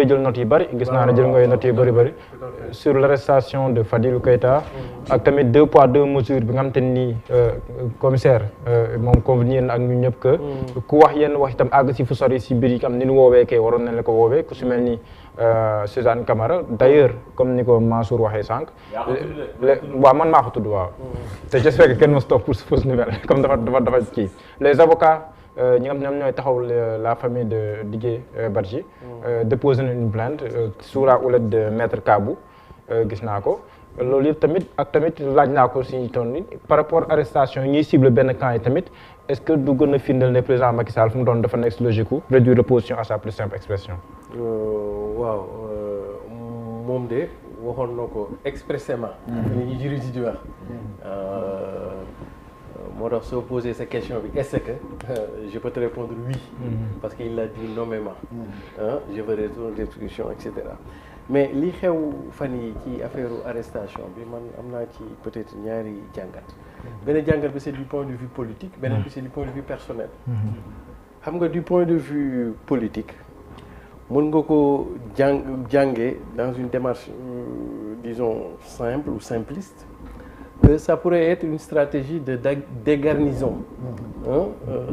jël notes yu bëri gis naa ne jël nga notes yu bëri sur l'arrestation de Fadilou Keita ak tamit 2 poids 2 mesures bi nga xam te ni commissaire moom convenir na ak ñu ñëpp que ku wax yenn wax itam àgg si fu sori si biir yi am ni ñu woowee kay waroon nañ la ko woowee ku si mel ni Suzanne Camara d'ailleurs comme ni ko Mansour waxee sànq waaw man maa ko tudd waaw te j'espère que kenn mos toog pour fausse nouvelle comme dafa kii les avocats ñi nga xam ñoom ñooy taxaw la famille de Didier Badji déposé na une plainte sous la houlette de maître Kabou gis naa ko loolu yëpp tamit laaj naa ko si toon ni par rapport arrestation yi ñuy cible benn camp yi tamit est-ce que du gën a firndeel ne président Macky Sall fu mu doon dafa nekk si logique u réduire l'opposition à sa plus simple expression waaw moom de waxoon na ko expressément ni ñu juri di wax moo tax soo posé sa question bi est-ce que je peux te répondre oui parce qu'il l'a dit nommément je veux retourner l'exécution et cetera mais li xew fan yi ci affaire arrestation bi man am naa ci peut-être ñaari jàngat benn jàngat bi c'est du point de vue politique beneen bi c'est du point de vue personnel xam nga du point de vue politique mën nga ko jànge dans une démarche disons simple ou simpliste que ça pourrait être une stratégie de dégarnison,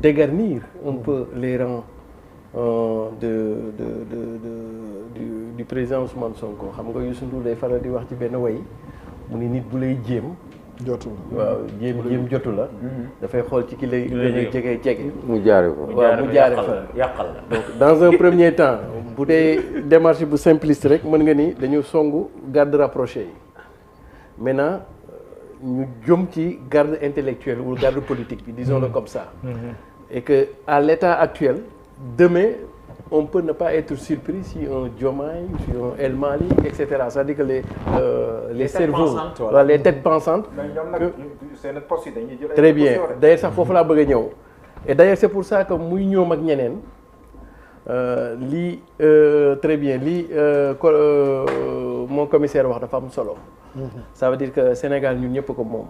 dégarnir un peu les rangs du président Ousmane Sonko. xam nga Youssou Ndour day faral di wax ci benn way mu ni nit bu lay jéem. jotu la waaw jéem jotu la. dafay xool ci ki lay jege. mu jaare ko waaw mu jaare fa yàqal la. donc dans un premier temps bu dee démarche bu simpliste rek mën nga ni dañu songu garde rapproché yi maintenant. ñu jëm ci garde intellectuelle ou garde politique bi disons-le comme ça et que à l'état actuel demain on peut ne pas être surpris si un Diomaye si un El Malick etc. c'est-à-dire que les cerveaux voilà les têtes pensantes très bien d'ailleurs sax foofu laa bëgg a ñëw et d'ailleurs c'est pour ça que muy ñoom ak ñeneen lii très bien lii mon commissaire wax dafa am solo ça veut dire que Sénégal ñun ñëpp ko moom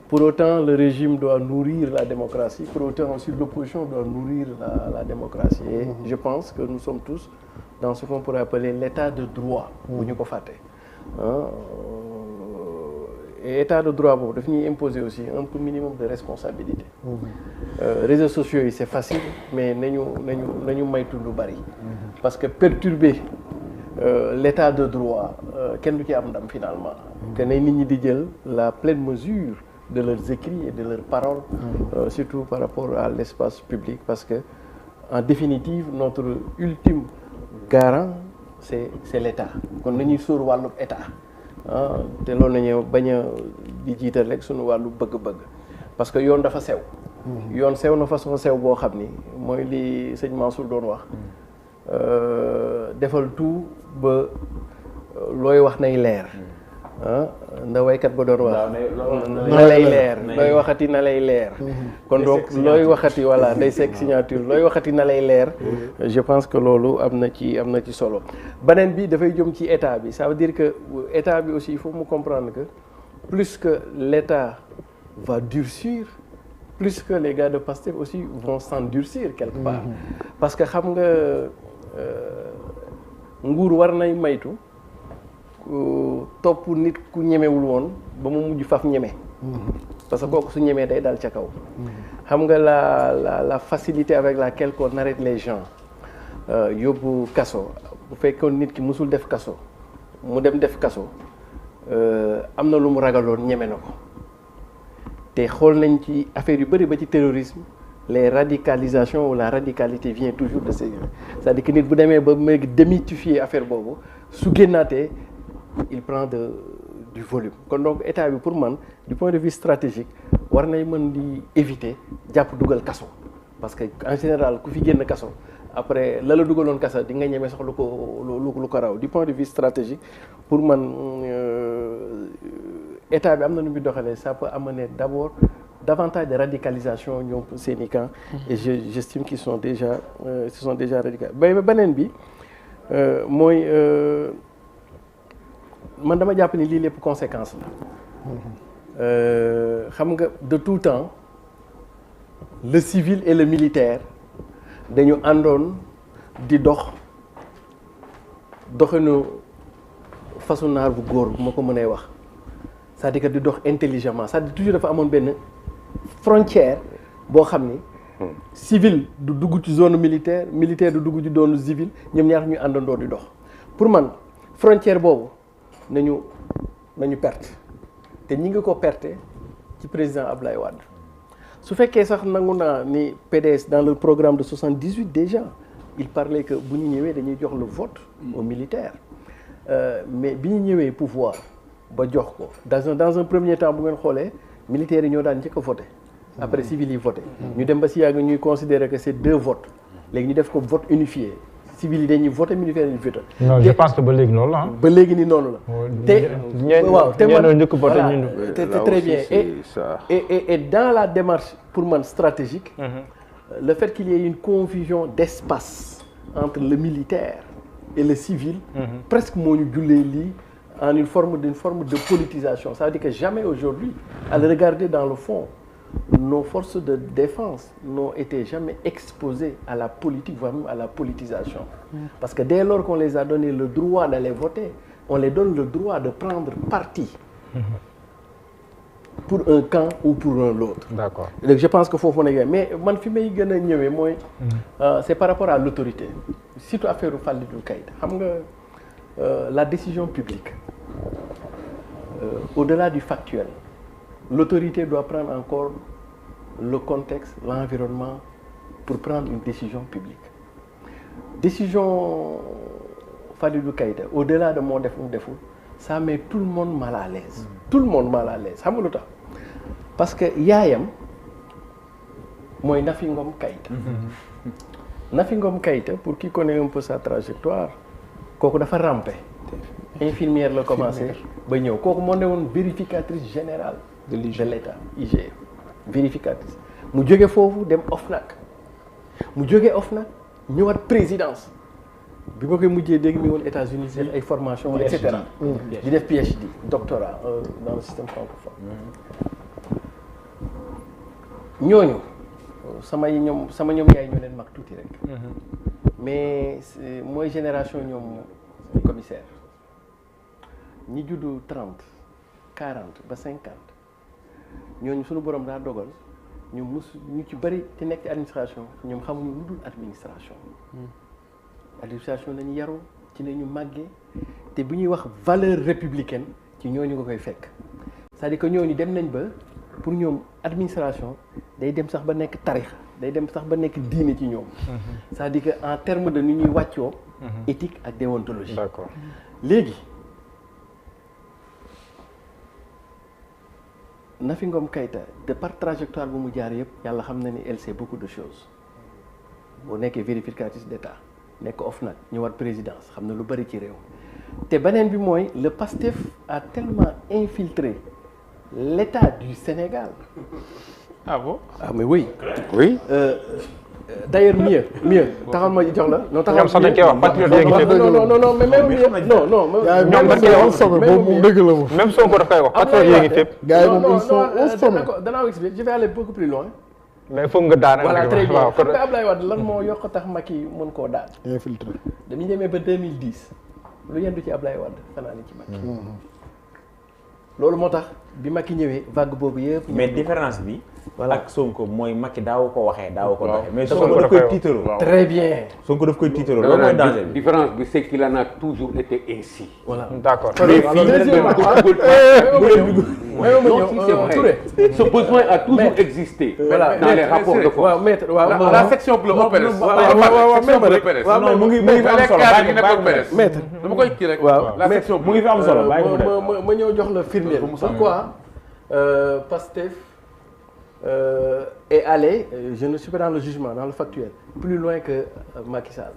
pour autant le régime doit nourrir la démocratie pour autant aussi l'opposition doit nourrir la démocratie et je pense que nous sommes tous dans ce qu'on pourrait appeler l'état de droit bu ñu ko fàtte et état de droit boobu daf ñuy imposer aussi un peu minimum de responsabilité réseaux sociaux yi c'est facile mais nañu maytu lu bari parce que perturber l'état de droit kenn du ci am ndam finalement que ne nit ñi di jël la pleine mesure de leurs écrits et de leurs paroles surtout par rapport à l'espace public parce que en définitive notre ultime garant c'est l'état kon nañuy sóor wàllu état te loolu nañu bañ a di jiital rek suñu wàllu bëgg-bëgg parce que yoon dafa sew yoon sew na façon sew boo xam ni mooy li sëñ Mansour doon wax defal tout ba looy wax nay leer nda waykat ba doon wax na lay leer looy waxati na lay leer kon donc looy waxati voilà nday sekk signature looy waxati na lay leer je pense que loolu am na ci solo beneen bi dafay jëm ci état bi ça veut dire que état bi aussi il faut mu comprendre que plus que l'état va durcir plus que les gars de Pastef aussi vont s'endurcir quelque part parce que xam nga nguur war nay maytu topp nit ku ñemewul woon ba mu mujj faf ñeme parce que kooku su ñemee day dal ca kaw xam nga la facilité avec laquelle qu'on arrête les gens yóbbu kaso bu fekkoon nit ki musul def kaso mu dem def kaso am na lu mu ragaloon ñeme na ko te xool nañ ci affaire yu bëri ba ci terrorisme les radicalisations ou la radicalité vient toujours de ces c'est-à-dire que nit bu demee ba léegi démythifier affaire boobu su génnaatee il prend du volume kon donc état bi pour man du point de vue stratégique war nay mën di éviter jàpp dugal kaso parce que en général ku fi génn kaso après la dugaloon kaso di nga ñemee sax lu ko raw du point de vue stratégique pour man état bi am na nu muy doxalee ça peut amener d'abord davantage de radicalisation ñoom seeni camp et j'estime qu'ils sont déjà radicalisés beneen bi mooy man dama jàpp ni lii lépp conséquence la xam nga de tout temps le civil et le militaire dañu àndoon di dox doxinu façon naar bu góor bu ma ko mënee wax c'est-à-dire que di dox intelligemment c'est-à-dire toujours dafa amoon benn frontière boo xam ni civil du dugg ci zone militaire militaire du dugg ci zone civil ñoom ñaar ñuy àndandoo di dox pour man frontière boobu nañu perte te ñi ngi ko perte ci président Ablaye Wade su fekkee sax nangu naa ni PDS dans le programme de 78 déjà il parlait que bu ñu ñëwee dañuy jox le vote aux militaires mais bi ñu ñëwee pouvoir ba jox ko dans un premier temps bu ngeen xoolee militaires yi ñoo daan njëkk a voté après civil yi voté ñu dem ba si yàgg ñuy considérer que c'est 2 votes léegi ñu def ko vote unifié civil yi dañuy voté militaire yi voté. non je pense que ba léegi noonu la ba léegi ni noonu la. te waaw te man njëkk voté ñu. très bien et dans la démarche pour man stratégique. Le fait qu'il y ait une confusion d'espace entre le militaire et le civil. Presque moo ñu jullee lii en une forme de politisation ça veut dire que jamais aujourd'hui à le regarder dans le fond. Nos forces de défense n'ont été jamais exposées à la politique, voire même à la politisation. Parce que dès lors qu'on les a donné le droit d'aller voter, on les donne le droit de prendre parti pour un camp ou pour un autre. D'accord. Donc je pense que foofu nekk mais man fi may gën a ñëwee mooy c'est par rapport à l'autorité surtout affaire Fadilou Keïta xam nga la décision publique au-delà du factuel. L'autorité doit prendre encore le contexte, l'environnement pour prendre une décision publique. Décision Fadilou Keïta, au-delà de moo def mu deful, ça met tout le monde mal à l'aise. Tout le monde mal à l'aise. Xam nga lu tax parce que yaayam mooy Nafi Ngom Keïta. Nafi Ngom Keïta, pour qui connaît un peu sa trajectoire, kooku dafa ramper. Infirmière la commencé ba ñëw kooku moo ne woon vérificatrice générale. de l'État IGE vérificatrice mu jóge foofu dem OFNAC mu jóge OFNAC ñëwaat présidence bi ma koy mujjee dégg mi woon États-Unis def ay formation et cetera di def PhD doctorat dans le système francophone ñooñu sama ñoom yaay ñoo leen mag tuuti rek mais mooy génération ñoom commissaire ñi juddu 30 40 ba 50 ñooñu suñu borom daa dogal ñu ci bëri te nekk ci administration ñoom xamuñu lu dul administration. administration nañu yaroo ci nañu màggee te bu ñuy wax valeur républicaine ci ñooñu nga koy fekk c'est-à-dire que ñooñu dem nañ ba pour ñoom administration day dem sax ba nekk tarixa day dem sax ba nekk diine ci ñoom. c'est-à-dire que en terme de ni ñuy wàccoo. éthique ak déontologie. D'accord léegi. Nafi Ngom Keïta de par trajectoire bu mu jaar yëpp yàlla xam na ni elle sait beaucoup de choses boo nekkee vérificatrice d'État nekk OFNAC ñëwaat présidence xam na lu bari ci réew te beneen bi mooy le PASTEF a tellement infiltré l'État du Sénégal. Ah bon? Ah mais oui. Oui. D'ailleurs mieux taxal ma jox la. non taxal ñoom sax dañ koy wax patriote yi ngi non mais même non. ñoom dañ koy wax boobu dëgg la moom. même Sonko daf koy wax patriote yi ngi fépp. gars yi moom ils sont au sommet. danaa expliquer je vais aller beaucoup plus loin. mais foog nga daanaka. voilà très bien xam nga Ablaye Wade lan moo yokk tax Macky mën koo daan. infiltré. dañuy demee ba 2010 lu yendu ci Ablaye Wade fanaa ni ci Macky. loolu moo tax bi Macky ñëwee vague boobu yëpp. mais différence bi. voilà ak Sonko mooy Macky daaw ko waxee daaw ko doxee. mais Sonko Sonko daf koy tiitaroo. très bien. Sonko daf koy tiitaroo loolu mooy danger bi. différence bi c'est qu'il en a toujours été ainsi. voilà d'accord. Ce besoin a toujours existé. Voilà. Dans les rapports de force. waaw maître waaw La section bleue au PDS. non mu ngi fi am solo bàyyi ko maître dama koy kii rek. waaw La section mu ngi fi am solo bàyyi ko mu def. ma ñëw jox la firndeel. pourquoi Pastef est allé je ne suis pas dans le jugement dans le factuel plus loin que Macky Sall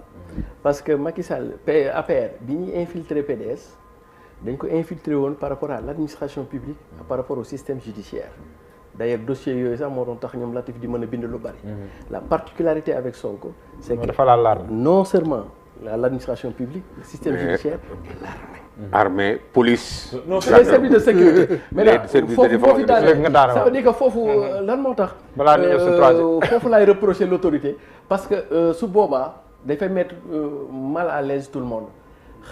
parce que Macky Sall APR bi ñuy infiltré PDS dañ ko infiltré woon par rapport à l'administration publique par rapport au système judiciaire d'ailleurs dossier yooyu sax moo doon tax ñoom Latif di mën a bind lu bari. La particularité avec Sonko c'est que dafa laal l'arme. non seulement l'administration publique le système judiciaire et l'armée. Armée, police. non les services de sécurité. maintenant services de défense. foofu daanaka nga daanaka ça veut dire que foofu lan moo tax. balaa ñuy ñëw si troisième. foofu laay reprocher l'autorité parce que su boobaa dafay mettre mal à l'aise tout le monde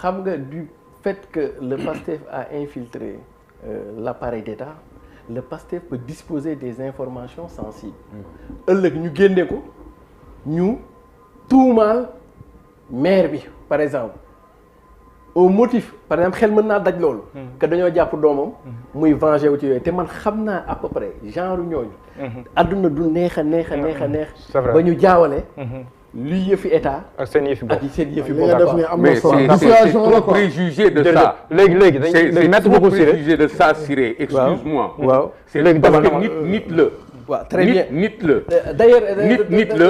xam nga du fait que le PASTEF a infiltré l'appareil d'État, le PASTEF peut disposer des informations sensibles. ëllëg ñu génne ko ñu tuumaal maire bi par exemple au motif par exemple xel mën naa daj loolu. que dañoo jàpp doomam. muy venger wu ci yooyu te man xam naa à peu près genre ñooñu. adduna du neex a neex. ba ñu jaawale. luy yëfi état. ak seen yëfi bopp ak seen yëfi li nga def ni am na mais solo. c'est trop préjugé de ça. léegi dañuy mettre beaucoup c'est trop préjugé de ça, Siré. Excuse-moi. waaw c'est parce que nit la. waaw très bien nit la. d'ailleurs nit la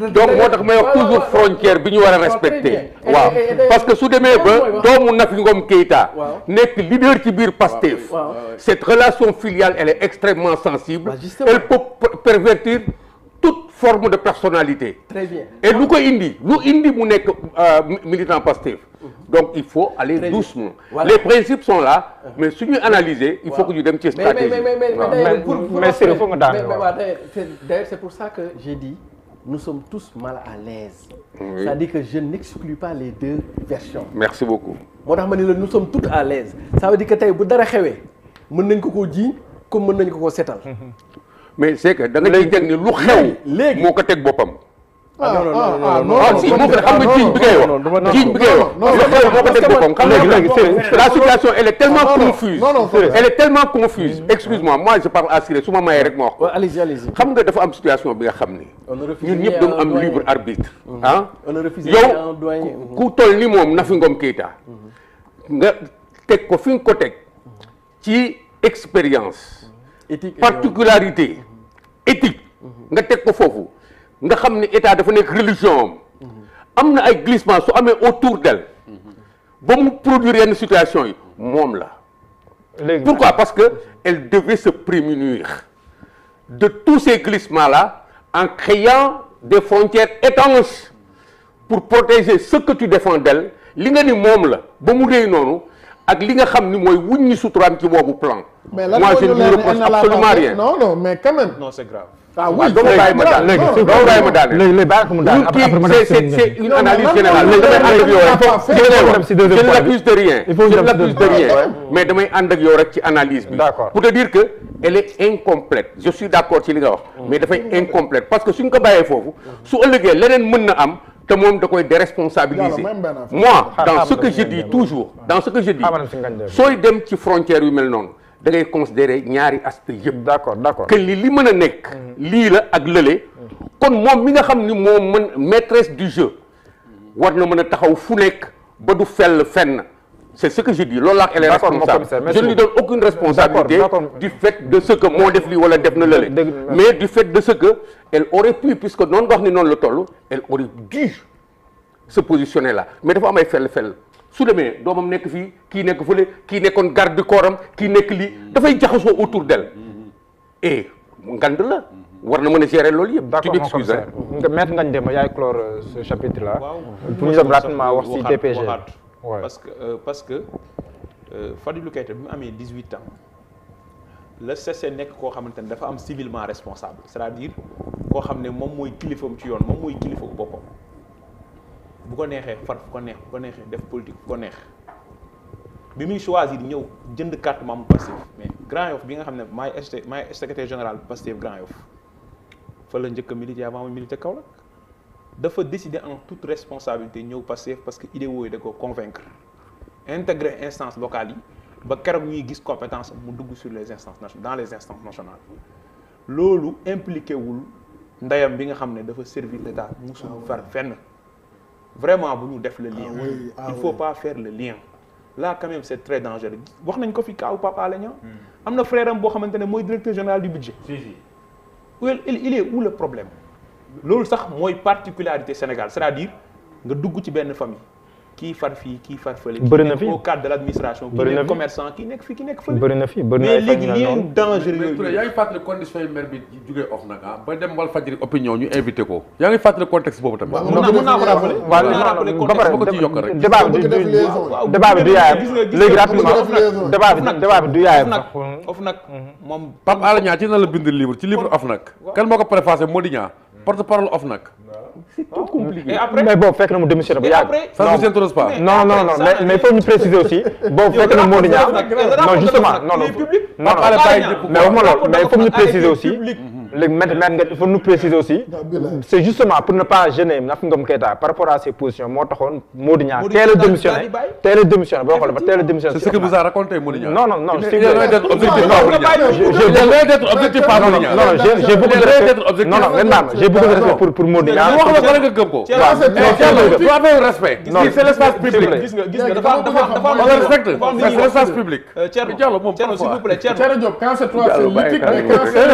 donc moo tax may wax toujours frontière bi ñu war a respecter. waaw parce que su demee ba doomu Nafi Ngom Keïta nekk leader ci biir Pastef. cette relation filiale elle est extrêmement sensible. elle peut pervertir toute forme de personnalité. Très bien. Et lu indi mu nekk militant Pastef. Donc il faut aller doucement. Voilà. Les principes sont là, mais si nous analyser, il faut que nous dem ci stratégie. Mais c'est pour ça que j'ai dit nous sommes tous mal à l'aise. Oui. C'est-à-dire que je n'exclus pas les deux versions. Merci beaucoup. moo tax ma ne la nous sommes tous à l'aise. Ça veut dire que tey bu dara xewee mën nañ ko koo jiiñ comme mën nañ ko koo setal. Mais c'est que da nga ciy teg ni lu xew. léegi moo ko teg boppam. non si moo ko xam nga jiiñ bi ngay wax. jiiñ bi ngay wax. lu xew moo ko teg boppam. xam nga la situation elle est tellement confuse. Elle est tellement confuse. Excuse-moi, moi je parle à Siré su ma mayee rek ma wax ko. allez-y. xam nga dafa am situation bi nga xam ni. ñun ñëpp dañu am libre arbitre. ah yow ku toll ni moom Nafi Ngom Keïta. nga teg ko fi nga ko teg ci expérience. particularité éthique nga teg ko foofu nga xam ne état dafa nekk religion am na ay glissement su amee autour d'elle ba mu produire yenn situation yi moom la. Pourquoi? Parce que elle devait se prémunir de tous ces glissements là en créant des frontières étanches pour protéger ce que tu défends d'elle li nga ni moom la ba mu réy noonu ak li nga xam ni mooy wuññi suturaam ci boobu plan. Mais là, moi je ne lui reproche absolument rien. Non, mais quand même. Non, c'est grave. Ah oui, doo bàyyi ma daal c'est une analyse générale. Je ne l'accuse de rien. Mais damay ànd ak yow rek ci analyse bi. Pour te dire que elle est incomplète. Je suis d'accord ci li nga wax. Mais dafay incomplète parce que suñ ko bàyyee foofu su ëllëgee leneen mën na am. te moom da koy déresponsabiliser. Moi dans ce que je dis toujours dans ce que je dis sooy dem ci frontière yu mel noonu da ngay considérer ñaari aspect yëpp. d'accord que li mën a nekk lii la ak lële kon moom mi nga xam ni moom mën maîtresse du jeu war na mën a taxaw fu nekk ba du fell fenn. C'est ce que je dis loolu la elle est responsable je ne lui donne aucune responsabilité du fait de ce que moo def lii wala def na lële mais du fait de ce que elle aurait pu puisque noonu nga wax ni noonu la toll elle aurait dû se positionner là mais dafa am ay fell su demee doomam nekk fii kii nekk fële kii nekkoon garde du corps am kii nekk lii dafay jaxasoo autour d'elle et ngand la war na mën a gérer loolu yëpp. d'accord mon commissaire Maître Ngagne Demba yaay clore ce chapitre là. pour ñu dem rapidement wax ci DPG. parce que Fadilou Keïta bi mu amee 18 ans la cessé nekk koo xamante ne dafa am civilement responsable c'est-à-dire koo xam ne moom mooy kilifam ci yoon moom mooy kilifa boppam bu ko neexee far fu ko neex bu ko neexee def politique fu ko neex bi muy choisir ñëw jënd carte membre Pastef mais Grand Yoff bi nga xam ne maay secrétaire général Pastef Grand Yoff fa la njëkk a militer avant militer Kaolack dafa décider en toute responsabilité ñëw Pastef parce que idéo yi da ko convaincre intégrer instances locales yi ba keroog ñuy gis compétence mu dugg sur les instances dans les instances nationales loolu impliqué wul ndeyam bi nga xam ne dafa servir l'État musul faire fenn vraiment bu ñu def le lien il faut pas faire le lien là quand même c'est très dangereux wax nañ ko fi kaaw Pape Alé Niang am na frère am boo xamante ne mooy directeur général du budget il est où le problème loolu sax mooy particularité Sénégal c'est-à-dire nga dugg ci benn famille kii far fii kii far fële. bëri na fi au cadre de l'administration. bëri na fi kii nekk commerçant kii nekk fii kii nekk fële. bëri na fi bëri na mais léegi lien danger yooyu. mais yaa ngi fàttali condition yi maire bi jugee OFNAC ba dem Walfadjri opinion ñu invité ko. yaa ngi fàttali contexte boobu tamit. mën naa ko rappeler. waaw ko ci yokk rek. débat bi du yaayam léegi rapidement débat bi du yaayam. OFNAC moom. Pape Alé Niang ci na la bind livre ci livre OFNAC. kan moo ko préfacé Mody Niang porte-parole OFNAC. c'est trop compliqué. Et après mais boobu fekk na mu démissionné bu yàgg. ça ne s'intéresse pas. non mais il faut ñu préciser aussi. boobu fekk na Modou Niang non justement non mais waxuma loolu mais il faut ñu préciser aussi. léegi maintenant il faut nous préciser aussi. c'est justement pour ne pas gêner Nafi Ngom Keïta par rapport à ses positions moo taxoon Modou Niang teel a démissionné boo xoolee ba teel a démissionné. c'est ce que vous a raconté Modou Niang. non il est d'être objectif par Modou Niang. j'ai beaucoup de respect non ngeen baal ma j'ai beaucoup de respect pour Modou Niang. wax la nga gëm ko. tu as un respect. c'est l'espace public. gis nga dafa on le respecte. c'est l'espace public. Thierno s'il vous plaît Thierno Diop quand c'est toi c'est liquide mais quand c'est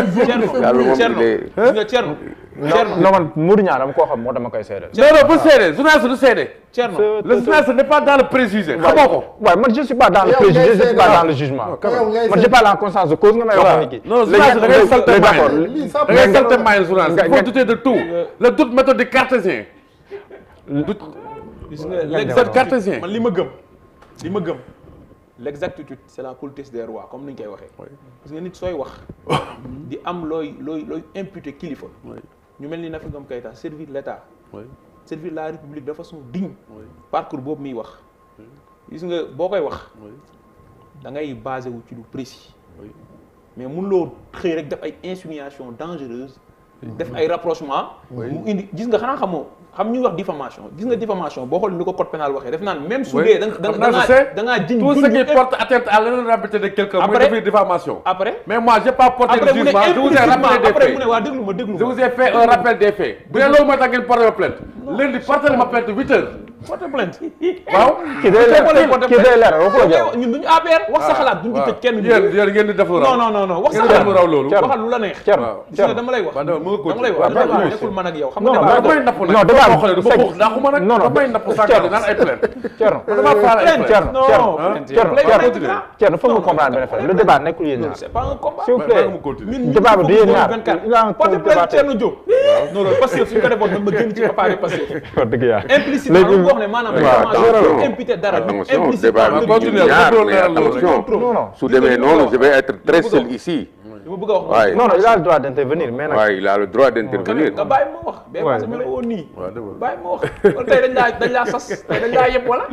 non man Modou Niang dama koo xam moo dama koy seede. non bu seede journaliste du seede. Thierno le journaliste n'est pas dans le préjugé. xamoo ko. waaw man je suis pas dans le préjugé je suis pas dans le jugement. man je parle en conscience de cause nga may wax nit ki. non journaliste da ngay salte maay journaliste. il faut douter de tout. le doute méthodique cartésien. gis nga cartésien. man li ma gëm l'exactitude c'est la politesse des rois comme ni ñu koy waxee. parce que nit sooy wax di am looy imputer kilifa. ñu mel ni Nafi Ngom Keïta servir l'État. servir la République de façon digne. parcours boobu muy wax. gis nga boo koy wax. da ngay basé wu ci lu précis. mais mënuloo xëy rek def ay insinuations dangereuses. def ay rapprochements. mu indi gis nga xanaa xam ñuy wax diffamation gis nga diffamation boo xool ni ko code pénal waxee def naan même su dee da ngaa jiñ tout ce qui porte atteinte à l'honorabilité de quelqu'un mooy defi diffamation. après mais moi j'ai pas porté de jugement je vous ai rappelé des faits. après mu ne waa déglu ma je vous ai fait un rappel des faits. bu dee loolu mooy tax ngeen porté ma plainte. lundi porté ma plainte 8 heures. porté plainte. waaw kii day leer waxul yow. ñun duñu APR wax sa xalaat duñu ci tëj kenn. yéen ngeen di def lu raw. non wax sa xalaat lu raw loolu. waxal lu la neex. Thierno dama lay wax. dama lay wax dama nekkul man ak yow. xam nga damay napp nag. non dafa xoolee dafa buux daaxuma nag. damay napp sànq naan ay plainte. Thierno dama faale ay plainte. Thierno foog nga comprendre benn affaire le débat nekkul yéen ñaar. c'est pas un combat. s'il vous plaît débat bi du yéen ñaar. il a un porte plainte Thierno Diop. non non parce que suñ ko defoon dama ma génn ci préparé parce que. wax dëgg yàlla implicitement lu wax ne maanaam imputé dara attention su demee noonu je vais être très seul ici. li ma bëgg a wax non il a le droit d'intervenir mais nag. waaw il a le droit d'intervenir. nga bàyyi ma wax. waaw ma la woon nii. bàyyi ma wax kon tey dañ laa sas tey dañ laa yëpp wala.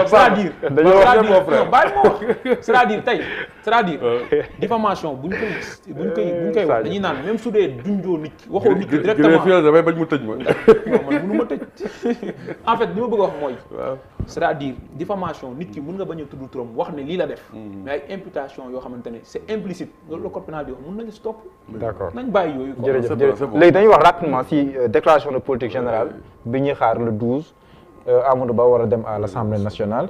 c'est-à-dire dañoo wax mon frère bàyyi ma wax c'est-à-dire tey c'est-à-dire diffamation buñ koy wax dañuy naan même su dee dunjoo nit ki waxoo nit ki directement damay bañ mu tëj ma. non man mënu ma tëj en fait li ma bëgg a wax mooy. c'est-à-dire diffamation nit ki mën nga bañ a tudd turam wax ne lii la def. mais ay imputation yoo xamante ne c'est implicite loolu la code pénal di wax mën nañu stop. d'accord nañ bàyyi yooyu. jërëjëf léegi dañuy wax rapidement si déclaration de politique générale bi ñuy xaar le 12 Amadou Ba war a dem à l'Assemblée nationale.